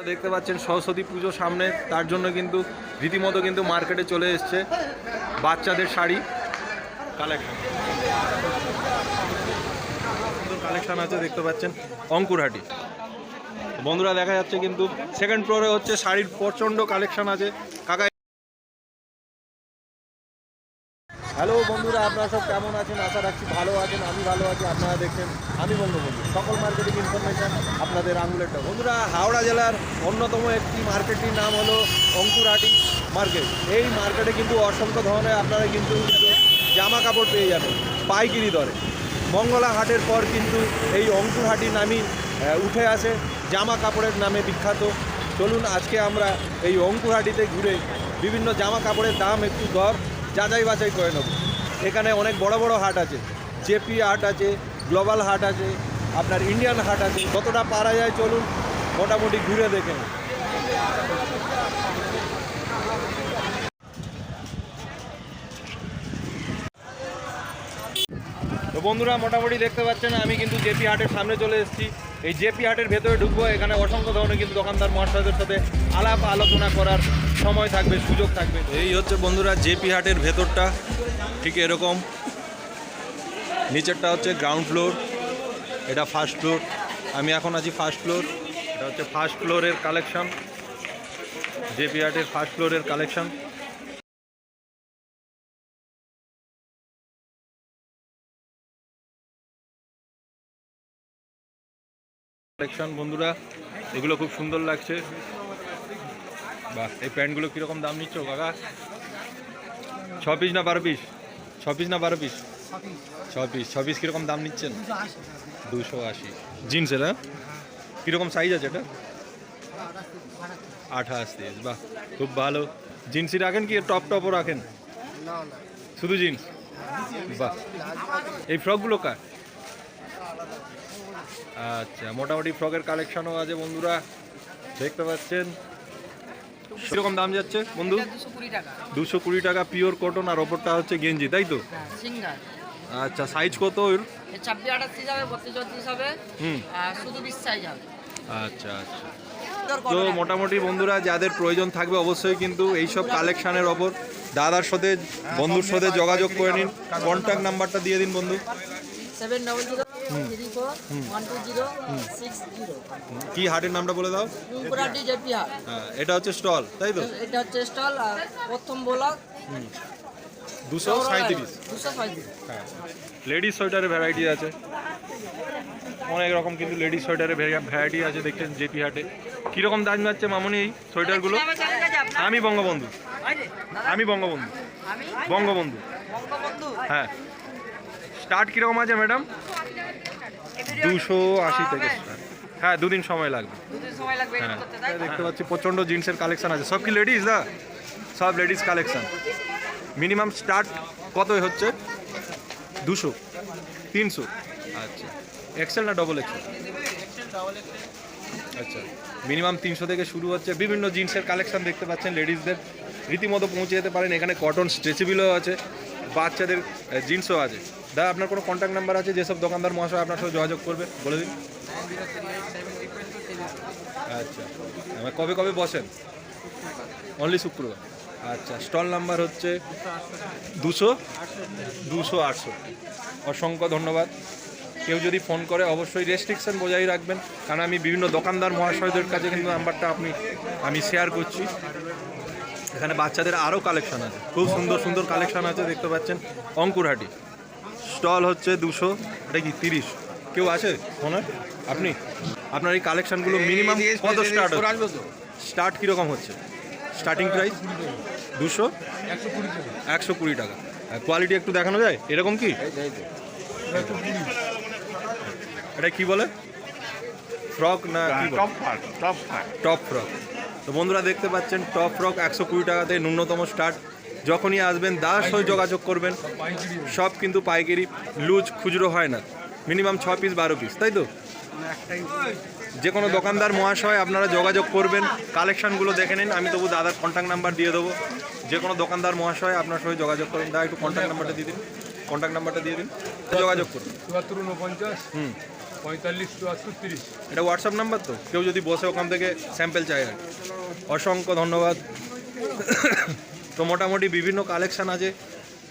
দেখতে পাচ্ছেন সরস্বতী পুজো সামনে, তার জন্য কিন্তু রীতিমতো কিন্তু মার্কেটে চলে এসছে বাচ্চাদের শাড়ি কালেকশন। কালেকশন আছে দেখতে পাচ্ছেন অঙ্কুরহাটি। বন্ধুরা দেখা যাচ্ছে কিন্তু সেকেন্ড ফ্লোরে হচ্ছে শাড়ির প্রচণ্ড কালেকশন আছে। কাকা হ্যালো বন্ধুরা, আপনারা সব কেমন আছেন? আশা রাখছি ভালো আছেন। আমি ভালো আছি। আপনারা দেখছেন আমি বঙ্গবন্ধু, সকল মার্কেটিং ইনফরমেশন আপনাদের আঙুলেরটা। বন্ধুরা, হাওড়া জেলার অন্যতম একটি মার্কেটটির নাম হলো অঙ্কুরহাটি মার্কেট। এই মার্কেটে কিন্তু অসংখ্য ধরনের আপনারা কিন্তু জামা কাপড় পেয়ে যাবেন পাইকারি দরে। মঙ্গলা হাটের পর কিন্তু এই অঙ্কুরহাটি নামই উঠে আসে জামা কাপড়ের নামে বিখ্যাত। চলুন আজকে আমরা এই অঙ্কুরহাটিতে ঘুরে বিভিন্ন জামা কাপড়ের দাম একটু দর যাচাই বাছাই করে নেব। এখানে অনেক বড় বড় হাট আছে, জেপি হাট আছে, গ্লোবাল হাট আছে, আপনার ইন্ডিয়ান হাট আছে। কতটা পারা যায় চলুন মোটামুটি ঘুরে দেখে নেব। তো বন্ধুরা মোটামুটি দেখতে পাচ্ছেন আমি কিন্তু জেপি হাটের সামনে চলে এসেছি। এই জেপি হাটের ভেতরে ঢুকবো। এখানে অসংখ্য ধরনের কিন্তু দোকানদার মহাশয়দের সাথে আলাপ আলোচনা করার সময় থাকবে, সুযোগ থাকবে। এই হচ্ছে বন্ধুরা জেপি হাটের ভেতরটা, ঠিক এরকম। নিচেরটা হচ্ছে গ্রাউন্ড ফ্লোর, এটা ফার্স্ট ফ্লোর। আমি এখন আছি ফার্স্ট ফ্লোর। এটা হচ্ছে ফার্স্ট ফ্লোরের কালেকশন, জেপি হাটের ফার্স্ট ফ্লোরের কালেকশন। বন্ধুরা এগুলো খুব সুন্দর লাগছে। বাহ, এই প্যান্টগুলো কীরকম দাম নিচ্ছ কাকা? 6 পিস না 12 পিস? 6 পিস না 12 পিস? 6 পিস। 6 পিস কীরকম দাম নিচ্ছেন? 280। জিন্সের? হ্যাঁ, কীরকম সাইজ আছে এটা? 28। বাহ, খুব ভালো। জিন্সই রাখেন কি টপ টপও রাখেন? শুধু জিন্স? বাহ, এই ফ্রকগুলো কার? আচ্ছা, মোটামুটি ফ্রকের কালেকশনও আছে বন্ধুরা, দেখতে পাচ্ছেন। কিরকম দাম যাচ্ছে বন্ধু? 220 টাকা পিওর কটন, আর ওপরটা হচ্ছে গেঞ্জি, তাই তো? আচ্ছা, সাইজ কত ওর? 26-28 হবে, 32-34 হবে। শুধু 20 সাইজ হবে। আচ্ছা আচ্ছা। তো মোটামুটি বন্ধুরা যাদের প্রয়োজন থাকবে অবশ্যই কিন্তু এইসব কালেকশানের ওপর দাদার সাথে, বন্ধুর সাথে যোগাযোগ করে নিন। কন্ট্যাক্ট নাম্বারটা দিয়ে দিন বন্ধু। 700341206 কি হাটের নামটা বলে দাও? অঙ্কুরহাটি জেপি হাট। হ্যাঁ, এটা হচ্ছে স্টল, তাই তো? এটা হচ্ছে স্টল, প্রথম ব্লক। 237। হ্যাঁ, লেডিস সোয়েটারের ভ্যারাইটি আছে অনেক রকম, কিন্তু লেডিস সোয়েটারের ভ্যারাইটি আছে দেখছেন জেপি হাটে। কীরকম দাম যাচ্ছে মামনি এই সোয়েটারগুলো? আমি বঙ্গবন্ধু, আমি বঙ্গবন্ধু, বঙ্গবন্ধু। হ্যাঁ, স্টার্ট কীরকম আছে ম্যাডাম? 280 থেকে স্টার্ট। হ্যাঁ, 2 দিন সময় লাগবে। হ্যাঁ, দেখতে পাচ্ছি প্রচণ্ড জিন্সের কালেকশন আছে। সব কি লেডিস? না, সব লেডিস কালেকশন। মিনিমাম স্টার্ট কত হচ্ছে? 200, 300। আচ্ছা, এক্সেল না ডবল এক্সেল? আচ্ছা, মিনিমাম 300 থেকে শুরু হচ্ছে। বিভিন্ন জিন্সের কালেকশন দেখতে পাচ্ছেন লেডিসদের, রীতিমতো পৌঁছে যেতে পারেন। এখানে কটন স্ট্রেচেবলও আছে, বাচ্চাদের জিন্সও আছে। দাদা, আপনার কোনো কন্ট্যাক্ট নাম্বার আছে যেসব দোকানদার মহাশয় আপনার সাথে যোগাযোগ করবে বলে দিন। আচ্ছা, কবে কবে বসেন? অনলি শুক্রবার। আচ্ছা, স্টল নাম্বার হচ্ছে 200-800। অসংখ্য ধন্যবাদ। কেউ যদি ফোন করে অবশ্যই রেস্ট্রিকশন বজায় রাখবেন, কারণ আমি বিভিন্ন দোকানদার মহাশয়দের কাছে কিন্তু নাম্বারটা আমি শেয়ার করছি। এখানে বাচ্চাদের আরও কালেকশন আছে, খুব সুন্দর সুন্দর কালেকশন আছে দেখতে পাচ্ছেন। অঙ্কুরহাটি স্টল হচ্ছে 200, এটা কি 30? কেউ আছে ওনার? আপনি আপনার এই কালেকশানগুলো মিনিমাম কত স্টার্ট হচ্ছে? স্টার্ট কীরকম হচ্ছে? স্টার্টিং প্রাইস 200, 120 টাকা। কোয়ালিটি একটু দেখানো যায় এরকম কি? এটা কি বলে? ফ্রক না কি? Top frock. তো বন্ধুরা দেখতে পাচ্ছেন টপ ফ্রক 120 টাকাতে ন্যূনতম স্টার্ট। যখনই আসবেন দাদার সঙ্গে যোগাযোগ করবেন। সব কিন্তু পাইকারি, লুজ খুচরো হয় না। মিনিমাম 6 পিস 12 পিস, তাই তো? যে কোনো দোকানদার মহাশয় আপনারা যোগাযোগ করবেন, কালেকশানগুলো দেখে নিন। আমি তবু দাদার কন্ট্যাক্ট নাম্বার দিয়ে দেবো। যে কোনো দোকানদার মহাশয় আপনার সঙ্গে যোগাযোগ করুন। দাদা একটু কন্ট্যাক্ট নাম্বারটা দিয়ে দিন, কন্ট্যাক্ট নাম্বারটা দিয়ে দিন, যোগাযোগ করুন। 74 49 45 এটা হোয়াটসঅ্যাপ নাম্বার তো, কেউ যদি বসে ওখান থেকে স্যাম্পেল চায় আর কি। অসংখ্য ধন্যবাদ। তো মোটামুটি বিভিন্ন কালেকশান আছে,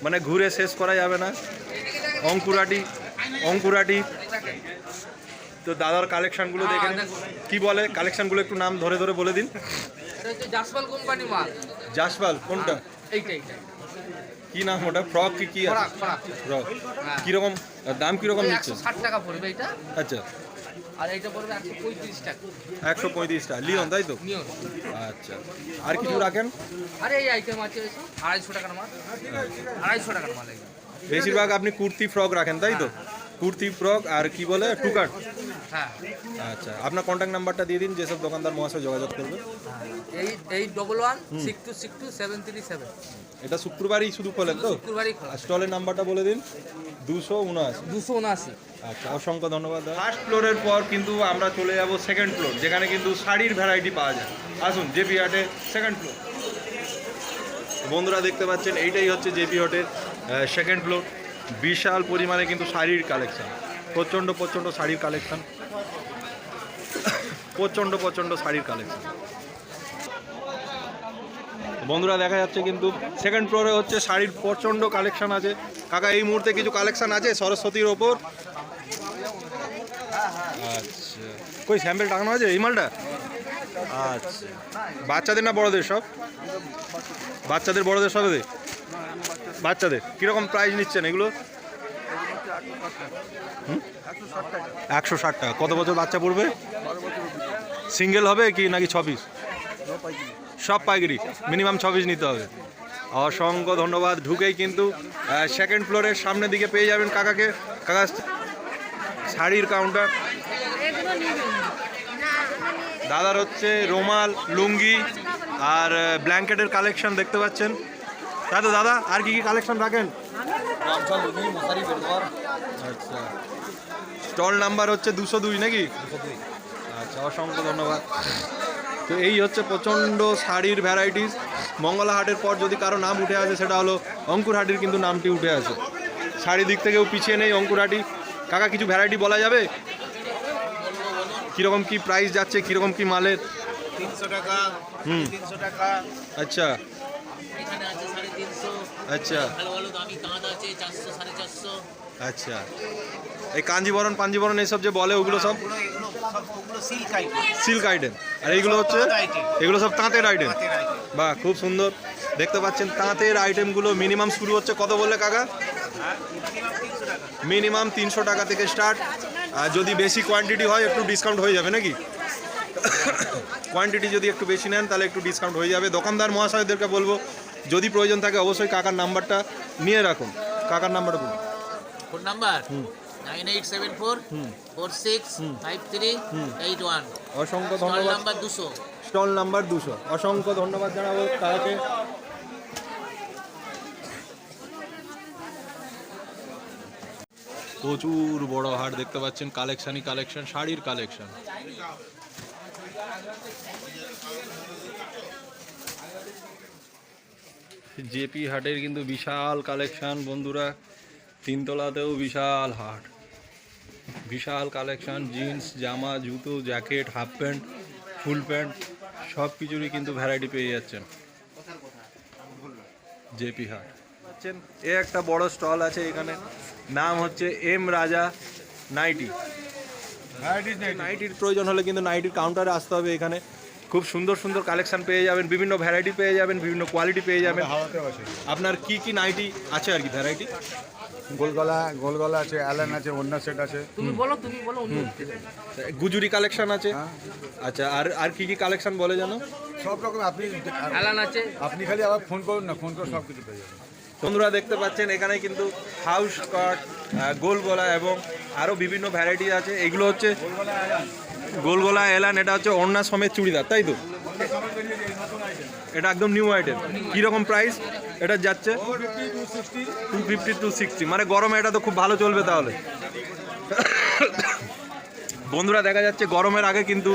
মানে ঘুরে শেষ করা যাবে না। অঙ্কুরাটি তো দাদার কালেকশানগুলো দেখে নিন। কি বলে কালেকশানগুলো একটু নাম ধরে ধরে বলে দিন। এটা হচ্ছে জাসপাল কোম্পানি মাল। জাসপাল কোনটা? এইটা কি নাম ওটা? ফ্রক কি আছে? ফ্রক হ্যাঁ। কিরকম দাম, কিরকম নিচ্ছে? 160 টাকা পড়বে এটা, আচ্ছা, আর এইটা পড়বে 135 টাকা। 135 টাকা লিওন, তাই তো? নিয়ন। আচ্ছা, আর কিছু রাখেন? আরে এই আইটেম আছে 250 টাকার মাল, 250 টাকার মাল এগুলো। বেশিরভাগ আপনি কুর্তি ফ্রক রাখেন, তাই তো? কুর্তি ফ্রক আর কি বলে টুকাট। হ্যাঁ, আচ্ছা, আপনার কন্ট্যাক্ট নাম্বারটা দিয়ে দিন, যেসব দোকানদার মহাশয় যোগাযোগ করবে। 8161626737। এটা শুক্রবারই শুধু খোলেন তো? শুক্রবারই খোলা। আর স্টলের নাম্বারটা বলে দিন। 279। 279। আচ্ছা, অসংখ্য ধন্যবাদ। ফার্স্ট ফ্লোরের পর কিন্তু আমরা চলে যাব সেকেন্ড ফ্লোর, যেখানে কিন্তু শাড়ির ভ্যারাইটি পাওয়া যায়। আসুন, জেপি হাটের সেকেন্ড ফ্লোর। বন্ধুরা দেখতে পাচ্ছেন, এইটাই হচ্ছে জেপি হাটের সেকেন্ড ফ্লোর। বিশাল পরিমাণে কিন্তু শাড়ির কালেকশন, প্রচণ্ড শাড়ির কালেকশন, প্রচণ্ড শাড়ির কালেকশন। বন্ধুরা দেখা যাচ্ছে কিন্তু সেকেন্ড ফ্লোরে হচ্ছে শাড়ির প্রচণ্ড কালেকশন আছে। কাকা এই মুহূর্তে কিছু কালেকশন আছে সরস্বতীর ওপর? আচ্ছা, কই স্যাম্পেল টাকানো আছে এই মালটা? আচ্ছা, বাচ্চাদের না বড়দের? সব বাচ্চাদের, বড়দের সবে? বাচ্চাদের কীরকম প্রাইস নিচ্ছেন এগুলো? 160 টাকা। কত বছর বাচ্চা পড়বে? সিঙ্গেল হবে কি নাকি 6 পিস? সব পাইকারি, মিনিমাম 6 পিস নিতে হবে। অসংখ্য ধন্যবাদ। ঢুকেই কিন্তু সেকেন্ড ফ্লোরের সামনের দিকে পেয়ে যাবেন কাকাকে। কাকা শাড়ির কাউন্টার। দাদার হচ্ছে রুমাল, লুঙ্গি আর ব্ল্যাঙ্কেটের কালেকশন দেখতে পাচ্ছেন। তাই তো দাদা, আর কি কি কালেকশন রাখেন? আচ্ছা, স্টল নাম্বার হচ্ছে 202 নাকি? আচ্ছা, অসংখ্য ধন্যবাদ। তো এই হচ্ছে প্রচণ্ড শাড়ির ভ্যারাইটিস। মঙ্গলা হাটের পর যদি কারো নাম উঠে আসে, সেটা হলো অঙ্কুর হাটির কিন্তু নামটি উঠে আসে। শাড়ি দিক থেকেও পিছিয়ে নেই অঙ্কুর হাটি। কাকা কিছু ভ্যারাইটি বলা যাবে? কীরকম কি প্রাইস যাচ্ছে, কীরকম কি মালের? 300 টাকা, 300 টাকা। আচ্ছা এখানে আছে 350। আচ্ছা ভালো ভালো দামি কাঁধ আছে 400 450। আচ্ছা, এই কাঞ্জিবরণ পাঞ্জিবরণ এইসব যে বলে, ওগুলো সব এগুলো সবগুলো সিল্ক আইটেম। Silk item. আর এইগুলো হচ্ছে, এগুলো সব তাঁতের আইটেম। বাহ, খুব সুন্দর। দেখতে পাচ্ছেন তাঁতের আইটেমগুলো মিনিমাম শুরু হচ্ছে কত বললে কাকা? মিনিমাম 300 টাকা থেকে স্টার্ট। আর যদি বেশি কোয়ান্টিটি হয় একটু ডিসকাউন্ট হয়ে যাবে নাকি? কোয়ান্টিটি যদি একটু বেশি নেন তাহলে একটু ডিসকাউন্ট হয়ে যাবে। দোকানদার মহাশয়দেরকে বলবো যদি প্রয়োজন থাকে অবশ্যই কাকার নাম্বারটা নিয়ে রাখুন। কাকার নাম্বারটা বলুন। Phone number 9874465381। অসংখ্য স্টল ধন্যবাদ। নাম্বার 200। Stall number 200। অসংখ্য ধন্যবাদ জানাবো কাকাকে। প্রচুর বড় হাট দেখতে পাচ্ছেন, কালেকশনই কালেকশন, শাড়ির কালেকশন। জেপি হাটের কিন্তু বিশাল কালেকশন বন্ধুরা। তিনতলাতেও বিশাল হাট, বিশাল কালেকশন। জিন্স, জামা, জুতো, jacket, half pant, full pant সব কিছুরই কিন্তু ভ্যারাইটি পেয়ে যাচ্ছেন জেপি হাট। পাচ্ছেন এ একটা বড় স্টল আছে এখানে, নাম হচ্ছে এম রাজা নাইটি। নাইটির প্রয়োজন হলে কিন্তু নাইটির কাউন্টারে আসতে হবে। এখানে খুব সুন্দর সুন্দর কালেকশন পেয়ে যাবেন, বিভিন্ন ভ্যারাইটি পেয়ে যাবেন, বিভিন্ন কোয়ালিটি পেয়ে যাবেন। আপনার কি কি নাইটি আছে আর কি ভ্যারাইটি? গোলগলা আছে, অ্যালান আছে, ওন্না সেট আছে। তুমি বলো উনি গুজুরি কালেকশন আছে। আচ্ছা, আর আর কি কি কালেকশন বলে জানো? সব রকম অ্যালান আছে। আপনি খালি আবার ফোন করুন না, ফোন করে সব কিছু পেয়ে যাবেন। বন্ধুরা দেখতে পাচ্ছেন এখানে কিন্তু হাউস কাট, গোল গলা এবং আরও বিভিন্ন ভ্যারাইটি আছে। এগুলো হচ্ছে গোল গলা এলান, এটা হচ্ছে ওড়না সমেত চুড়িদার, তাই তো? এটা একদম নিউ আইটেম। কীরকম প্রাইস এটা যাচ্ছে? 250 260। মানে গরমে এটা তো খুব ভালো চলবে তাহলে। বন্ধুরা দেখা যাচ্ছে গরমের আগে কিন্তু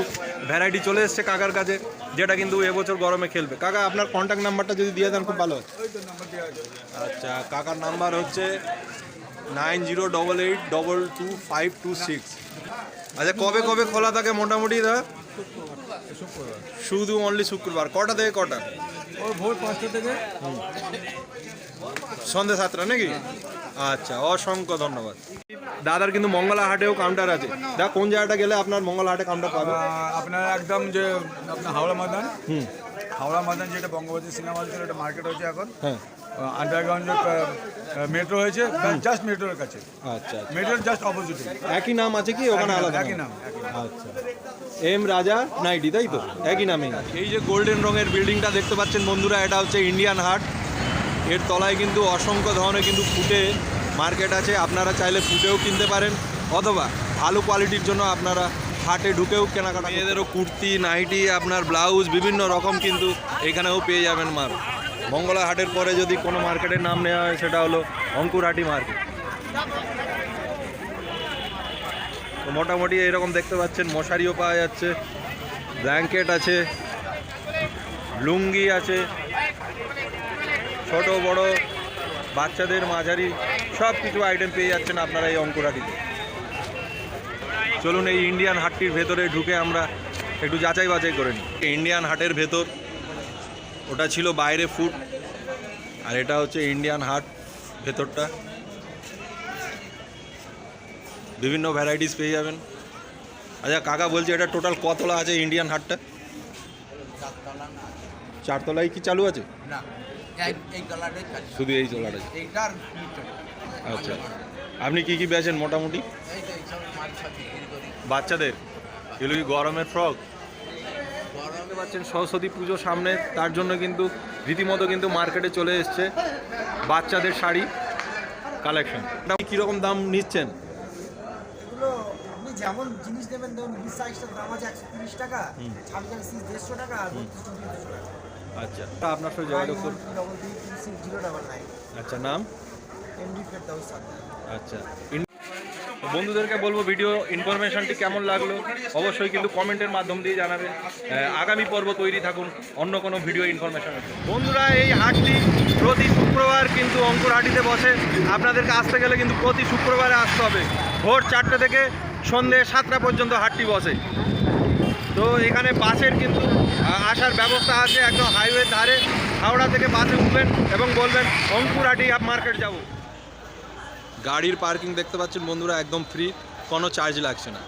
ভ্যারাইটি চলে এসছে কাকার কাছে, যেটা কিন্তু এবছর গরমে খেলবে। কাকা আপনার কন্ট্যাক্ট নাম্বারটা যদি দিয়ে দেন খুব ভালো হয়। আচ্ছা, কাকার নাম্বার হচ্ছে 9088222526। আচ্ছা কবে কবে খোলা থাকে মোটামুটি দা? শুধু অনলি শুক্রবার। কটা থেকে কটা? ওই ভোর 5টা থেকে সন্ধ্যে 7টা নাকি? আচ্ছা, অসংখ্য ধন্যবাদ। দাদার কিন্তু মঙ্গলা হাটেও কাউন্টার আছে। দা কোন জায়গাটা গেলে আপনার মঙ্গলা হাটে কাউন্টার পাবে? আপনার একদম যে আপনার হাওড়া ময়দান, হুম, হাওড়া ময়দান যেটা বঙ্গবতী সিনেমা হল ছিল, একটা মার্কেট হয়েছে এখন। হ্যাঁ, আন্ডারগ্রাউন্ড মেট্রো হয়েছে, জাস্ট মেট্রোর কাছে, আচ্ছা, মেট্রোর জাস্ট অপোজিটে। একই নাম আছে কি ওখানে আলাদা? একই নাম। আচ্ছা, এম রাজা নাইটি, তাই তো? একই নামে। এই যে গোল্ডেন রঙের বিল্ডিংটা দেখতে পাচ্ছেন বন্ধুরা, এটা হচ্ছে ইন্ডিয়ান হাট। এর তলায় কিন্তু অসংখ্য ধরনের কিন্তু ফুটে মার্কেট আছে। আপনারা চাইলে ফুটেও কিনতে পারেন, অথবা ভালো কোয়ালিটির জন্য আপনারা হাটে ঢুকেও কেনাকাটা। মেয়েদেরও কুর্তি, নাইটি, আপনার ব্লাউজ বিভিন্ন রকম কিন্তু এখানেও পেয়ে যাবেন মাল। মঙ্গলা হাটের পরে যদি কোনো মার্কেটের নাম নেওয়া হয় সেটা হলো অঙ্কুরহাটি মার্কেট। তো মোটামুটি এরকম দেখতে পাচ্ছেন মশারিও পাওয়া যাচ্ছে, ব্ল্যাঙ্কেট আছে, লুঙ্গি আছে, ছোট বড় বাচ্চাদের মাঝারি সব কিছু আইটেম পেয়ে যাচ্ছেন আপনারা এই অঙ্কুরহাটিতে। চলুন এই ইন্ডিয়ান হাটটির ভেতরে ঢুকে আমরা একটু যাচাই বাছাই করে নিই। ইন্ডিয়ান হাটের ভেতর ওটা ছিল বাইরে ফুড, আর এটা হচ্ছে ইন্ডিয়ান হাট ভেতরটা। বিভিন্ন ভ্যারাইটিস পেয়ে যাবেন। আচ্ছা কাকা বলছি এটা টোটাল কতলা আছে ইন্ডিয়ান হাটটা? 4 তলায় কি চালু আছে? না, এই কালারের শুধু এই তলাটা? এইটার আচ্ছা, আপনি কি কি বেচেন মোটামুটি? এই তো এইসব মাছ সব বিক্রি করি। বাচ্চাদের এগুলো কি গরমের ফ্রক? দেখতে পাচ্ছেন সরস্বতী পুজো সামনে, তার জন্য কিন্তু রীতিমতো কিন্তু মার্কেটে চলে এসছে বাচ্চাদের শাড়ি কালেকশন। কীরকম দাম নিচ্ছেন? এগুলো আপনি যেমন জিনিস নেবেন, ধরুন বিগ সাইজটার দাম আছে 130 টাকা, 26 পিস 150 টাকা, আর 32 পিস 200 টাকা। আচ্ছা, আপনার সাথে যোগাযোগ করুন। 933609। আচ্ছা, নাম? এমডি ফেরদাউস সাদ্দার। আচ্ছা, বন্ধুদেরকে বলবো ভিডিও ইনফরমেশনটি কেমন লাগলো অবশ্যই কিন্তু কমেন্টের মাধ্যম দিয়ে জানাবেন। আগামী পর্ব তৈরি থাকুন অন্য কোনো ভিডিও ইনফরমেশন। বন্ধুরা এই হাটটি প্রতি শুক্রবার কিন্তু অঙ্কুরহাটিতে বসে। আপনাদেরকে আসতে গেলে কিন্তু প্রতি শুক্রবারে আসতে হবে। ভোর 4টে থেকে সন্ধ্যে 7টা পর্যন্ত হাটটি বসে। তো এখানে বাসের কিন্তু আসার ব্যবস্থা আছে, একদম হাইওয়ের ধারে। হাওড়া থেকে বাসে উঠবেন এবং বলবেন অঙ্কুরহাটি মার্কেট যাব। গাড়ির পার্কিং দেখতে পাচ্ছেন বন্ধুরা, একদম ফ্রি, কোনো চার্জ লাগছে না।